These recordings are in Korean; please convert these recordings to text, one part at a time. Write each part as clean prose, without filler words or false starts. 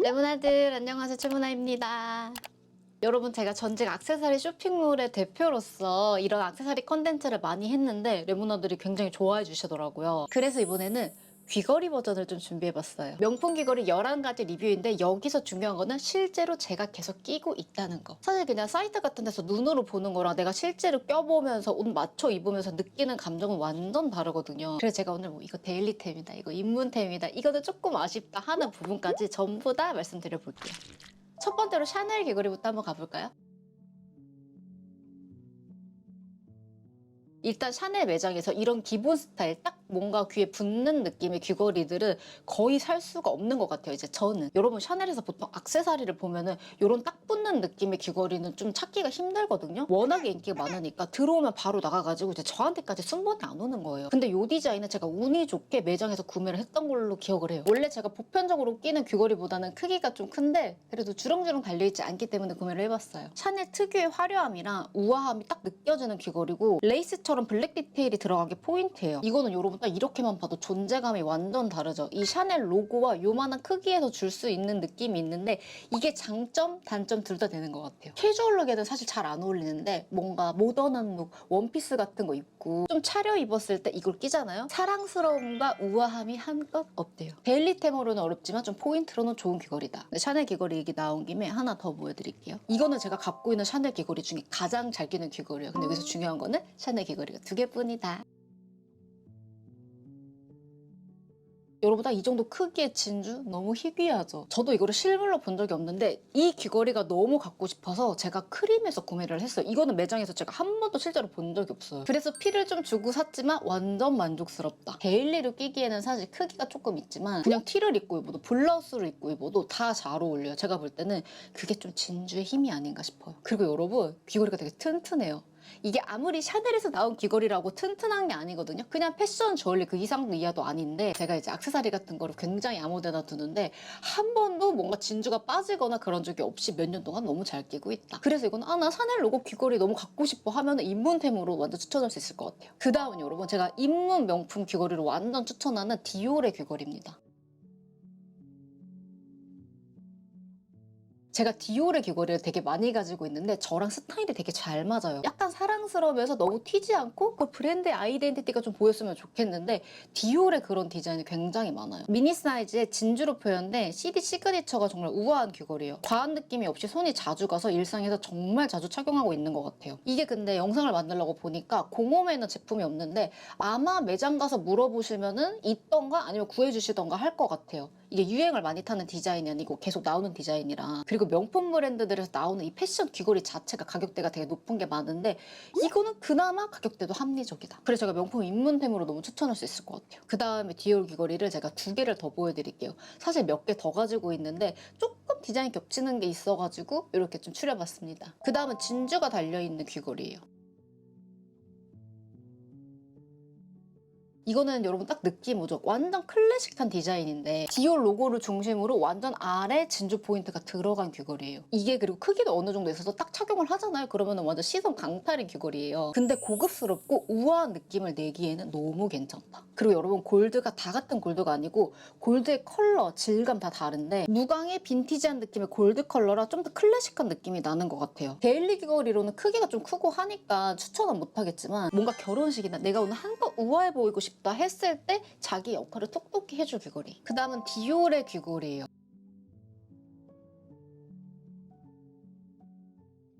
레모나들 안녕하세요, 최문아입니다. 여러분, 제가 전직 액세서리 쇼핑몰의 대표로서 이런 액세서리 컨텐츠를 많이 했는데 레모나들이 굉장히 좋아해 주시더라고요. 그래서 이번에는 귀걸이 버전을 좀 준비해봤어요. 명품 귀걸이 11가지 리뷰인데 여기서 중요한 거는 실제로 제가 계속 끼고 있다는 거. 사실 그냥 사이트 같은 데서 눈으로 보는 거랑 내가 실제로 껴보면서 옷 맞춰 입으면서 느끼는 감정은 완전 다르거든요. 그래서 제가 오늘 뭐 이거 데일리템이다, 이거 입문템이다, 이거는 조금 아쉽다 하는 부분까지 전부 다 말씀드려볼게요. 첫 번째로 샤넬 귀걸이부터 한번 가볼까요? 일단 샤넬 매장에서 이런 기본 스타일, 딱 뭔가 귀에 붙는 느낌의 귀걸이들은 거의 살 수가 없는 것 같아요, 이제 저는. 여러분, 샤넬에서 보통 액세서리를 보면은 이런 딱 붙는 느낌의 귀걸이는 좀 찾기가 힘들거든요. 워낙에 인기가 많으니까 들어오면 바로 나가가지고 이제 저한테까지 순번이 안 오는 거예요. 근데 이 디자인은 제가 운이 좋게 매장에서 구매를 했던 걸로 기억을 해요. 원래 제가 보편적으로 끼는 귀걸이보다는 크기가 좀 큰데 그래도 주렁주렁 달려있지 않기 때문에 구매를 해봤어요. 샤넬 특유의 화려함이랑 우아함이 딱 느껴지는 귀걸이고, 레이스처럼 블랙 디테일이 들어간 게 포인트예요. 이거는 여러분 딱 이렇게만 봐도 존재감이 완전 다르죠. 이 샤넬 로고와 요만한 크기에서 줄 수 있는 느낌이 있는데 이게 장점, 단점 둘 다 되는 것 같아요. 캐주얼룩에는 사실 잘 안 어울리는데 뭔가 모던한 룩, 원피스 같은 거 입고 좀 차려입었을 때 이걸 끼잖아요? 사랑스러움과 우아함이 한껏 없대요. 데일리템으로는 어렵지만 좀 포인트로는 좋은 귀걸이다. 샤넬 귀걸이 얘기 나온 김에 하나 더 보여드릴게요. 이거는 제가 갖고 있는 샤넬 귀걸이 중에 가장 잘 끼는 귀걸이에요. 근데 여기서 중요한 거는 샤넬 귀걸이가 2개뿐이다. 여러분, 딱 이 정도 크기의 진주 너무 희귀하죠? 저도 이거를 실물로 본 적이 없는데 이 귀걸이가 너무 갖고 싶어서 제가 크림에서 구매를 했어요. 이거는 매장에서 제가 한 번도 실제로 본 적이 없어요. 그래서 피를 좀 주고 샀지만 완전 만족스럽다. 데일리로 끼기에는 사실 크기가 조금 있지만 그냥 티를 입고 입어도 블라우스를 입고 입어도 다 잘 어울려요. 제가 볼 때는 그게 좀 진주의 힘이 아닌가 싶어요. 그리고 여러분, 귀걸이가 되게 튼튼해요. 이게 아무리 샤넬에서 나온 귀걸이라고 튼튼한 게 아니거든요. 그냥 패션 저울리 그 이상도 이하도 아닌데, 제가 이제 액세서리 같은 거를 굉장히 아무데나 두는데 한 번도 뭔가 진주가 빠지거나 그런 적이 없이 몇 년 동안 너무 잘 끼고 있다. 그래서 이건 나 샤넬 로고 귀걸이 너무 갖고 싶어 하면 입문템으로 완전 추천할 수 있을 것 같아요. 그 다음은 여러분, 제가 입문 명품 귀걸이로 완전 추천하는 디올의 귀걸이입니다. 제가 디올의 귀걸이를 되게 많이 가지고 있는데 저랑 스타일이 되게 잘 맞아요. 약간 사랑스러우면서 너무 튀지 않고 그 브랜드의 아이덴티티가 좀 보였으면 좋겠는데 디올의 그런 디자인이 굉장히 많아요. 미니 사이즈의 진주로 표현된 CD 시그니처가 정말 우아한 귀걸이에요. 과한 느낌이 없이 손이 자주 가서 일상에서 정말 자주 착용하고 있는 것 같아요. 이게 근데 영상을 만들려고 보니까 공홈에는 제품이 없는데 아마 매장 가서 물어보시면은 있던가 아니면 구해주시던가 할 것 같아요. 이게 유행을 많이 타는 디자인이 아니고 계속 나오는 디자인이라. 그리고 명품 브랜드들에서 나오는 이 패션 귀걸이 자체가 가격대가 되게 높은 게 많은데 이거는 그나마 가격대도 합리적이다. 그래서 제가 명품 입문템으로 너무 추천할 수 있을 것 같아요. 그 다음에 디올 귀걸이를 제가 2개를 더 보여드릴게요. 사실 몇 개 더 가지고 있는데 조금 디자인 겹치는 게 있어가지고 이렇게 좀 추려봤습니다. 그 다음은 진주가 달려있는 귀걸이에요. 이거는 여러분 딱 느낌 오죠? 완전 클래식한 디자인인데 디올 로고를 중심으로 완전 아래 진주 포인트가 들어간 귀걸이에요. 이게 그리고 크기도 어느 정도 있어서 딱 착용을 하잖아요. 그러면 완전 시선 강탈인 귀걸이에요. 근데 고급스럽고 우아한 느낌을 내기에는 너무 괜찮다. 그리고 여러분, 골드가 다 같은 골드가 아니고 골드의 컬러, 질감 다 다른데 무광의 빈티지한 느낌의 골드 컬러라 좀 더 클래식한 느낌이 나는 것 같아요. 데일리 귀걸이로는 크기가 좀 크고 하니까 추천은 못하겠지만 뭔가 결혼식이나 내가 오늘 한껏 우아해 보이고 싶다 했을 때 자기 역할을 톡톡히 해줄 귀걸이. 그 다음은 디올의 귀걸이에요.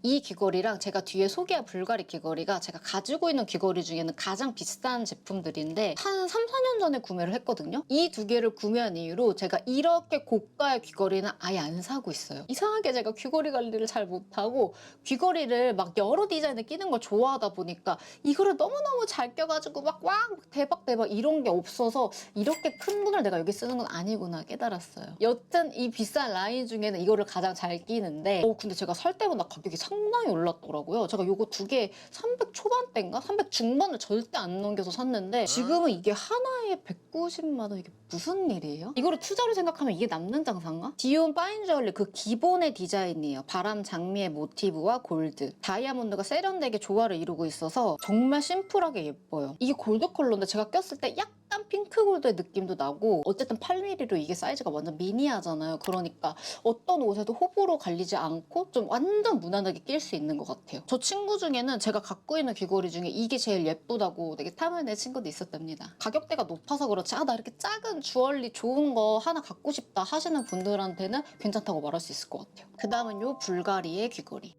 이 귀걸이랑 제가 뒤에 소개한 불가리 귀걸이가 제가 가지고 있는 귀걸이 중에는 가장 비싼 제품들인데 한 3, 4년 전에 구매를 했거든요. 이 2개를 구매한 이후로 제가 이렇게 고가의 귀걸이는 아예 안 사고 있어요. 이상하게 제가 귀걸이 관리를 잘 못하고 귀걸이를 막 여러 디자인을 끼는 걸 좋아하다 보니까 이거를 너무너무 잘 껴가지고 막 대박 이런 게 없어서 이렇게 큰 돈을 내가 여기 쓰는 건 아니구나 깨달았어요. 여튼 이 비싼 라인 중에는 이거를 가장 잘 끼는데 근데 제가 살 때보다 가격이 상당히 올랐더라고요. 제가 요거 2개 300 초반대인가? 300 중반을 절대 안 넘겨서 샀는데 지금은 이게 하나에 190만 원. 이게 무슨 일이에요? 이거를 투자로 생각하면 이게 남는 장사인가? 디온 파인 주얼리 그 기본의 디자인이에요. 바람 장미의 모티브와 골드, 다이아몬드가 세련되게 조화를 이루고 있어서 정말 심플하게 예뻐요. 이게 골드 컬러인데 제가 꼈을 때 약간 약간 핑크골드의 느낌도 나고 어쨌든 8mm로 이게 사이즈가 완전 미니하잖아요. 그러니까 어떤 옷에도 호불호 갈리지 않고 좀 완전 무난하게 낄 수 있는 것 같아요. 저 친구 중에는 제가 갖고 있는 귀걸이 중에 이게 제일 예쁘다고 되게 탐을 친구도 있었답니다. 가격대가 높아서 그렇지 나 이렇게 작은 주얼리 좋은 거 하나 갖고 싶다 하시는 분들한테는 괜찮다고 말할 수 있을 것 같아요. 그 다음은 요 불가리의 귀걸이.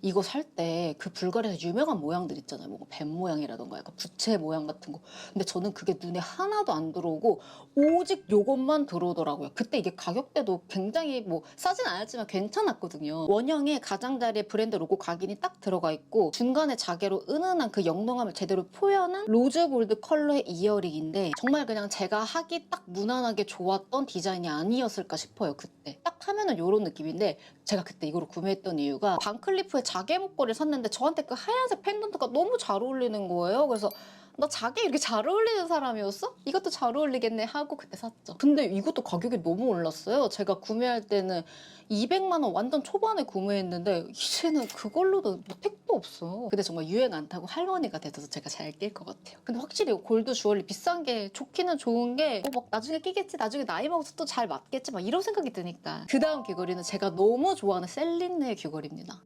이거 살 때 그 불가리에서 유명한 모양들 있잖아요. 뭐 뱀 모양이라던가 약간 부채 모양 같은 거. 근데 저는 그게 눈에 하나도 안 들어오고 오직 요것만 들어오더라고요. 그때 이게 가격대도 굉장히 뭐 싸진 않았지만 괜찮았거든요. 원형에 가장자리에 브랜드 로고 각인이 딱 들어가 있고 중간에 자개로 은은한 그 영롱함을 제대로 표현한 로즈 골드 컬러의 이어링인데 정말 그냥 제가 하기 딱 무난하게 좋았던 디자인이 아니었을까 싶어요. 그때 딱 하면은 요런 느낌인데 제가 그때 이거를 구매했던 이유가 반클리프의 자개 목걸이를 샀는데 저한테 그 하얀색 펜던트가 너무 잘 어울리는 거예요. 그래서 나 자개 이렇게 잘 어울리는 사람이었어? 이것도 잘 어울리겠네 하고 그때 샀죠. 근데 이것도 가격이 너무 올랐어요. 제가 구매할 때는 200만 원 완전 초반에 구매했는데 이제는 그걸로도 뭐 택도 없어. 근데 정말 유행 안 타고 할머니가 돼서 제가 잘 낄 것 같아요. 근데 확실히 골드 주얼리 비싼 게 좋기는 좋은 게 막 나중에 끼겠지, 나중에 나이 먹어서 또 잘 맞겠지 막 이런 생각이 드니까. 그 다음 귀걸이는 제가 너무 좋아하는 셀린느의 귀걸이입니다.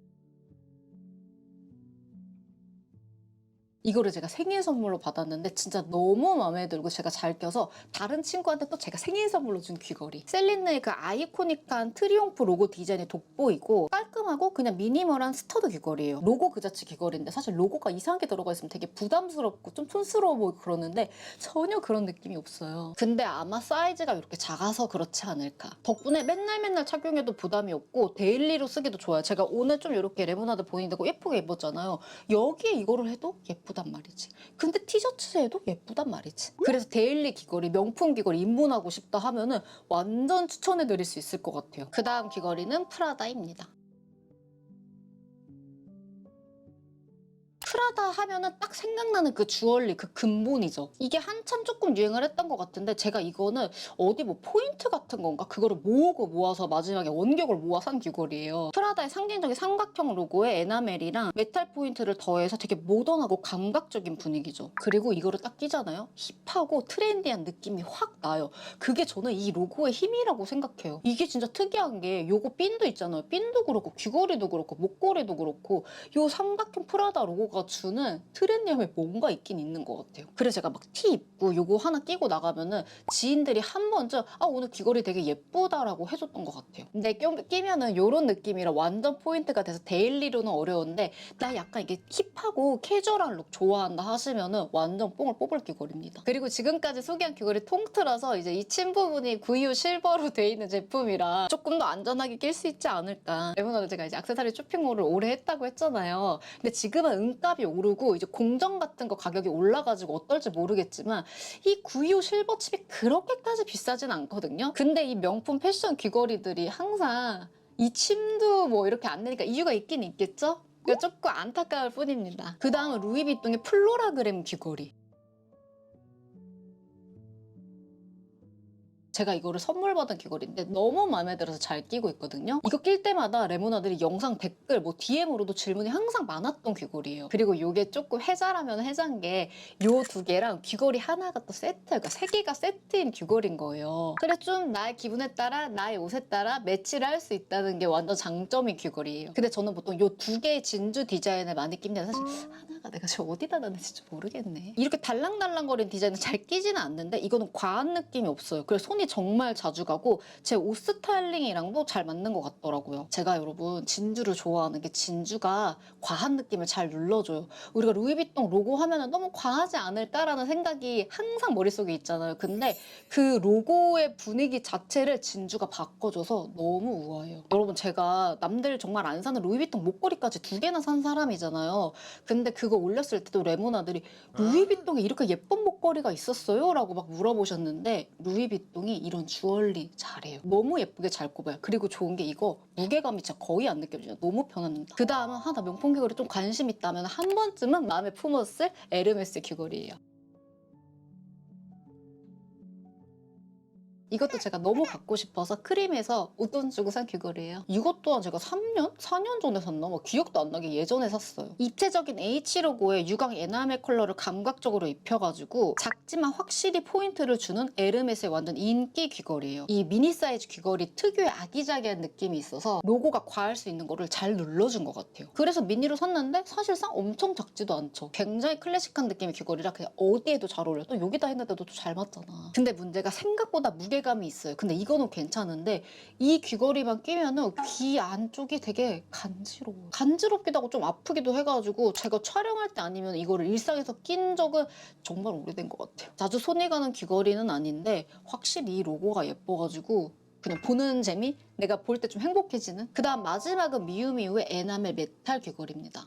이거를 제가 생일 선물로 받았는데 진짜 너무 마음에 들고 제가 잘 껴서 다른 친구한테 또 제가 생일 선물로 준 귀걸이. 셀린느의 그 아이코닉한 트리ум프 로고 디자인이 돋보이고 깔끔하고 그냥 미니멀한 스터드 귀걸이에요. 로고 그 자체 귀걸이인데 사실 로고가 이상하게 들어가 있으면 되게 부담스럽고 좀 촌스러워 보이고 그러는데 전혀 그런 느낌이 없어요. 근데 아마 사이즈가 이렇게 작아서 그렇지 않을까. 덕분에 맨날 착용해도 부담이 없고 데일리로 쓰기도 좋아요. 제가 오늘 좀 이렇게 레모나드 보이는데 예쁘게 입었잖아요. 여기에 이거를 해도 예쁘단 말이지. 근데 티셔츠에 해도 예쁘단 말이지. 그래서 데일리 귀걸이, 명품 귀걸이 입문하고 싶다 하면은 완전 추천해드릴 수 있을 것 같아요. 그 다음 귀걸이는 프라다입니다. 프라다 하면은 딱 생각나는 그 주얼리, 그 근본이죠. 이게 한참 조금 유행을 했던 것 같은데 제가 이거는 어디 뭐 포인트 같은 건가? 그거를 모으고 모아서 마지막에 원격을 모아 산 귀걸이에요. 프라다의 상징적인 삼각형 로고에 에나멜이랑 메탈 포인트를 더해서 되게 모던하고 감각적인 분위기죠. 그리고 이거를 딱 끼잖아요? 힙하고 트렌디한 느낌이 확 나요. 그게 저는 이 로고의 힘이라고 생각해요. 이게 진짜 특이한 게 요거 핀도 있잖아요. 핀도 그렇고 귀걸이도 그렇고 목걸이도 그렇고 요 삼각형 프라다 로고가 주는 트렌디함에 뭔가 있긴 있는 것 같아요. 그래서 제가 막 티 입고 요거 하나 끼고 나가면은 지인들이 한 번쯤 오늘 귀걸이 되게 예쁘다라고 해줬던 것 같아요. 근데 끼면은 요런 느낌이라 완전 포인트가 돼서 데일리로는 어려운데 나 약간 이게 힙하고 캐주얼한 룩 좋아한다 하시면은 완전 뽕을 뽑을 귀걸이입니다. 그리고 지금까지 소개한 귀걸이 통틀어서 이제 이 침 부분이 925 실버로 돼 있는 제품이라 조금 더 안전하게 낄 수 있지 않을까. 레모나드 제가 이제 액세서리 쇼핑몰을 오래 했다고 했잖아요. 근데 지금은 은값이 오르고 이제 공정 같은 거 가격이 올라가지고 어떨지 모르겠지만 이 925 실버 칩이 그렇게까지 비싸진 않거든요. 근데 이 명품 패션 귀걸이들이 항상 이 침도 뭐 이렇게 안 내니까 이유가 있긴 있겠죠? 그러니까 조금 안타까울 뿐입니다. 그 다음은 루이비통의 플로라그램 귀걸이. 제가 이거를 선물 받은 귀걸이인데 너무 마음에 들어서 잘 끼고 있거든요. 이거 낄 때마다 레모나들이 영상 댓글 뭐 DM으로도 질문이 항상 많았던 귀걸이에요. 그리고 이게 조금 해자라면 해자인 게 요 두 개랑 귀걸이 하나가 또 세트, 그러니까 세 개가 세트인 귀걸이인 거예요. 그래 좀 나의 기분에 따라 나의 옷에 따라 매치를 할 수 있다는 게 완전 장점인 귀걸이에요. 근데 저는 보통 요 두 개의 진주 디자인을 많이 낍니다. 사실 하나가 내가 지금 어디다 놨는지 모르겠네. 이렇게 달랑달랑거리는 디자인은 잘 끼지는 않는데 이거는 과한 느낌이 없어요. 그래서 손이 정말 자주 가고 제 옷 스타일링이랑도 잘 맞는 것 같더라고요. 제가 여러분 진주를 좋아하는 게 진주가 과한 느낌을 잘 눌러줘요. 우리가 루이비통 로고 하면은 너무 과하지 않을까라는 생각이 항상 머릿속에 있잖아요. 근데 그 로고의 분위기 자체를 진주가 바꿔줘서 너무 우아해요. 여러분 제가 남들 정말 안 사는 루이비통 목걸이까지 두 개나 산 사람이잖아요. 근데 그거 올렸을 때도 레모나들이 루이비통에 이렇게 예쁜 목걸이가 있었어요? 라고 막 물어보셨는데 루이비통이 이런 주얼리 잘해요. 너무 예쁘게 잘 꼽아요. 그리고 좋은 게 이거 무게감이 진짜 거의 안 느껴져요. 너무 편합니다. 그 다음은 하나 명품 귀걸이 좀 관심 있다면 한 번쯤은 마음에 품었을 에르메스 귀걸이에요. 이것도 제가 너무 갖고 싶어서 크림에서 웃돈 주고 산 귀걸이에요. 이것 또한 제가 3년? 4년 전에 샀나? 뭐 기억도 안 나게 예전에 샀어요. 입체적인 H 로고의 유광 에나멜 컬러를 감각적으로 입혀가지고 작지만 확실히 포인트를 주는 에르메스의 완전 인기 귀걸이에요. 이 미니 사이즈 귀걸이 특유의 아기자기한 느낌이 있어서 로고가 과할 수 있는 거를 잘 눌러준 것 같아요. 그래서 미니로 샀는데 사실상 엄청 작지도 않죠. 굉장히 클래식한 느낌의 귀걸이라 그냥 어디에도 잘 어울려. 또 여기다 했는데도 또 잘 맞잖아. 근데 문제가 생각보다 무게감이 있어요. 근데 이거는 괜찮은데 이 귀걸이만 끼면은 귀 안쪽이 되게 간지러워요. 간지럽기도 하고 좀 아프기도 해가지고 제가 촬영할 때 아니면 이거를 일상에서 낀 적은 정말 오래된 것 같아요. 자주 손이 가는 귀걸이는 아닌데 확실히 이 로고가 예뻐가지고 그냥 보는 재미? 내가 볼 때 좀 행복해지는? 그 다음 마지막은 미우미우의 에나멜 메탈 귀걸이입니다.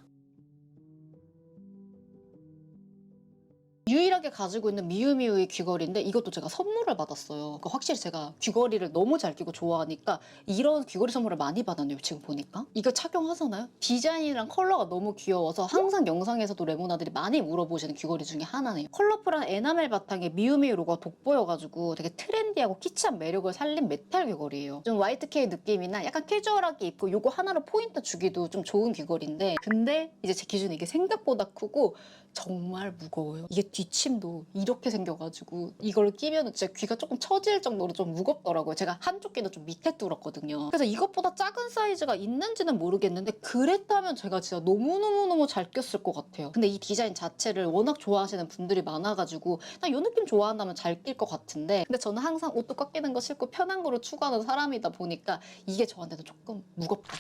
유일하게 가지고 있는 미우미우의 귀걸이인데 이것도 제가 선물을 받았어요. 그러니까 확실히 제가 귀걸이를 너무 잘 끼고 좋아하니까 이런 귀걸이 선물을 많이 받았네요. 지금 보니까. 이거 착용하잖아요. 디자인이랑 컬러가 너무 귀여워서 항상 영상에서도 레모나들이 많이 물어보시는 귀걸이 중에 하나네요. 컬러풀한 에나멜 바탕에 미우미우 로고가 돋보여가지고 되게 트렌디하고 키치한 매력을 살린 메탈 귀걸이에요. 좀 Y2K 느낌이나 약간 캐주얼하게 입고 이거 하나로 포인트 주기도 좀 좋은 귀걸이인데 근데 이제 제 기준에 이게 생각보다 크고 정말 무거워요. 이게 뒷침도 이렇게 생겨가지고 이걸 끼면 진짜 귀가 조금 처질 정도로 좀 무겁더라고요. 제가 한쪽 귀는 좀 밑에 뚫었거든요. 그래서 이것보다 작은 사이즈가 있는지는 모르겠는데 그랬다면 제가 진짜 너무너무너무 잘 꼈을 것 같아요. 근데 이 디자인 자체를 워낙 좋아하시는 분들이 많아가지고 나 이 느낌 좋아한다면 잘 낄 것 같은데 근데 저는 항상 옷도 꽉 끼는 거 싫고 편한 거로 추구하는 사람이다 보니까 이게 저한테는 조금 무겁다.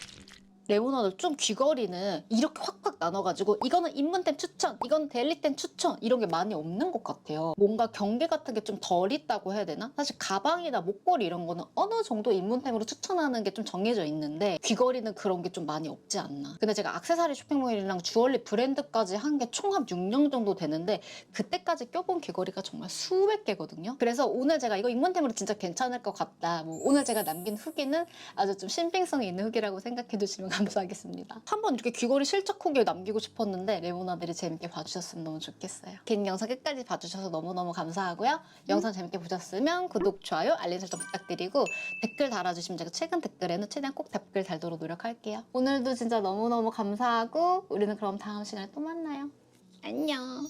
레모나드 좀 귀걸이는 이렇게 확확 나눠가지고 이거는 입문템 추천, 이건 데일리템 추천 이런 게 많이 없는 것 같아요. 뭔가 경계 같은 게 좀 덜 있다고 해야 되나? 사실 가방이나 목걸이 이런 거는 어느 정도 입문템으로 추천하는 게 좀 정해져 있는데 귀걸이는 그런 게 좀 많이 없지 않나. 근데 제가 액세서리 쇼핑몰이랑 주얼리 브랜드까지 한 게 총 한 6년 정도 되는데 그때까지 껴본 귀걸이가 정말 수백 개거든요. 그래서 오늘 제가 이거 입문템으로 진짜 괜찮을 것 같다. 뭐 오늘 제가 남긴 후기는 아주 좀 신빙성이 있는 후기라고 생각해 주시면 감사하겠습니다. 한번 이렇게 귀걸이 실적 후기를 남기고 싶었는데 레모나들이 재밌게 봐주셨으면 너무 좋겠어요. 긴 영상 끝까지 봐주셔서 너무너무 감사하고요. 영상 재밌게 보셨으면 구독, 좋아요, 알림 설정 부탁드리고 댓글 달아주시면 제가 최근 댓글에는 최대한 꼭 댓글 달도록 노력할게요. 오늘도 진짜 너무너무 감사하고 우리는 그럼 다음 시간에 또 만나요. 안녕.